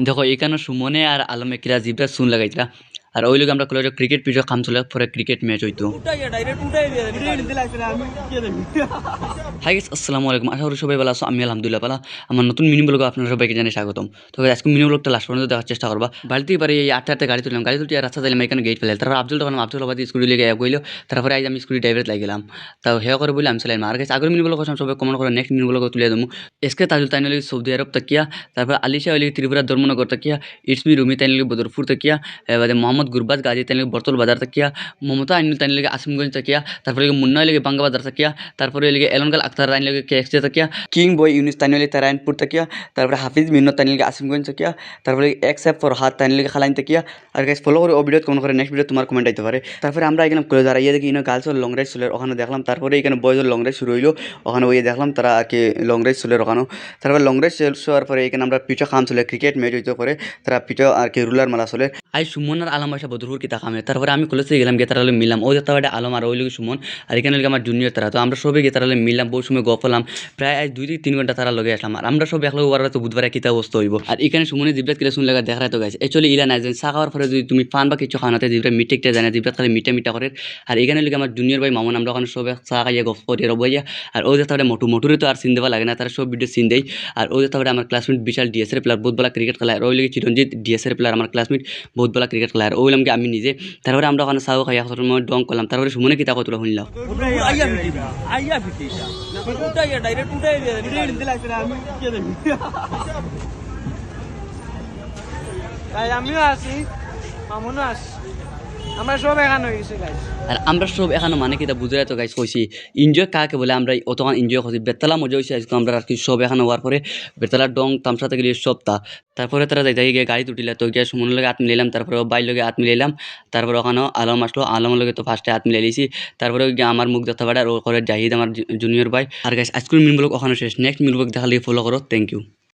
দেখো এখানে সুমনে আর আলমে কিরা জিবরা শুন লাগাইছিলা আর ওই লোক আমরা কলেজ ক্রিকেট পিচ খাম চলে পরে ক্রিকেট ম্যাচ হইতো। হাই গাইস, আসসালামু আলাইকুম। আশা করি সবাই ভালো আছো। আমি আলহামদুলিল্লাহ ভালো। আমার নতুন মিনি ব্লগে আপনারা সবাইকে জানাই স্বাগতম। তো আজকে মিনি ব্লগটা লাস্ট পর্যন্ত দেখার চেষ্টা করবা। বাড়িতে পারি এই আটটা গাড়ি তুললাম, গাড়ি তুলতে রাস্তা যাইলাম, এখানে গেট ফেলে তারপর আব্দুল আবাদ স্কুটি লেগে গেল। তারপরে আজ আমি স্কুটি ড্রাইভার লাগিলাম, তাও হেয়া করে বলে আমি চালাইলাম। আর গাইস আগের মিনি ব্লগ সবাই কমেন্ট করে নেক্সট মিনি ব্লগ তুলে দেবো। এসকে তাজুল তাইন সৌদি আরব তাকিয়া, তারপর আলিশা ওই ত্রিপুরা ধর্মনগর তাকিয়া, ইটসমি রুমি তাইন বদরপুর তাকিয়া, এবারে মোহাম্মদ গুরবাজ গাজী তাইন বর্তল বাজার তাকিয়া, মমতা আইনুল তাইন আসিমগঞ্জ তাকিয়া, তারপরে মুন্না লেগে বাঙ্গা বাজার তাকিয়া, তারপরে লেগে এলনগাল আক্তার রাইন লেগে কেএক্সজে তাকিয়া, কিং বয় ইউনিস তাইন তারায়ণপুর তাকিয়া, তারপরে হাফিজ মিন্নত তাইন আসিমগঞ্জ তাকিয়া, তারপরে এক্সএপ ফর হাত তাইন খালাইন তাকিয়া। আর গাইস ফলো করে ও ভিডিও কমেন্ট করে নেক্সট ভিডিও তোমার কমেন্ট আইতে পারে। তারপরে আমরা এখানে কলেজ আর ইয়ে দেখি গার্লস লং রাইড চলে ওখানে দেখলাম। তারপরে এখানে বয়েজের লং রাইড শুরু হইলো, ওখানে ওই দেখলাম তারা আর কি লং রাইড চলে ওখানে। তারপরে লং রাইড শেষ হওয়ার পরে এখানে আমরা পিঠা খাম চলে ক্রিকেট ম্যাচ হইতে পরে তারা পিঠা আর কি রুলার মালা চলে। আই সুমন আর আলম আসা বদরপুর কিতা খামে। তারপরে আমি কলেজে গেলাম, গেতারালে মিলাম ওই দেখতে আলম আর ওই লোক সুমন আর এখানে আমার জুনিয়র তারা। তো আমরা সবাই গেতারালে মিলাম, বহু সময় গপ হলাম, প্রায় আজ 2 থেকে 3 ঘন্টা তারা লগে আসলাম। আর আমরা সব একলগে ওরা তো বুধবারে কিতা অবস্থা হইব। আর এখানে সুমনে জিবরাত কিলা শুন লাগা দেখা তো গাইছে একচুয়ালি ইলা নাই যেন চা খাওয়ার পরে যদি তুমি পান বা কিছু খাওয়াতে জিবরা মিটেকটা জানে, জিবরাত খালি মিটা মিটা করে। আর এখানে লিখে আমার জুনিয়র ভাই মামুন আমরা ওখানে সব চা খাইয়া গপ করি রবাইয়া। আর ওই দেখতে মোটুরে তো আর সিন দেওয়া লাগে না, তারা সব ভিডিও সিন দেয়। আর ওই দেখতে আমার ক্লাসমেট বিশাল ডিএসএর প্লেয়ার, বহুত বলা ক্রিকেট খেলায়। আর ওই লিগে চিরঞ্জিত ডিএসএর প্লেয়ার আমার ক্লাসমেট, বহুত বলা ক্রিকেট খেলায়। আর ওইলাম কি আমি নিজে। তারপরে আমরা ওখানে চাও খাইয়া সময় ডং করলাম। তারপরে সুমনে কিতা কতটা শুনলাম। আমিও আছি, মামুনও আছি, আমরা সব এখানে হয়েছে গাইস। আর আমরা সব এখানে মানে কিতা বুঝাই তো গাইস কইছি এনজয় কাকে বলে। আমরা অতক্ষণ এনজয় করছি, বেতালা মজা হয়েছে আজকে আমরা আর কি সব এখানে হওয়ার পরে বেতালা ডং তামসা থেকে সপ্তাহ। তারপরে তারা যাই গিয়ে গাড়ি তুটিলা, তো গিয়ে সুমনের লগে হাত মিলাইলাম, তারপরে বাই লগে হাত মিলাইলাম। তারপরে ওখানে আলম আসলো, আলমের লগে তো ফার্স্টে হাত মিলাই লিছি। তারপরে গিয়ে আমার মুখ দেখতে পারে আর ওর জাহিদ আমার জুনিয়র ভাই। আর গাইস আজকের মিনবলক ওখানে শেষ, নেক্সট মিনবলক দেখালে ফলো করো। Thank you.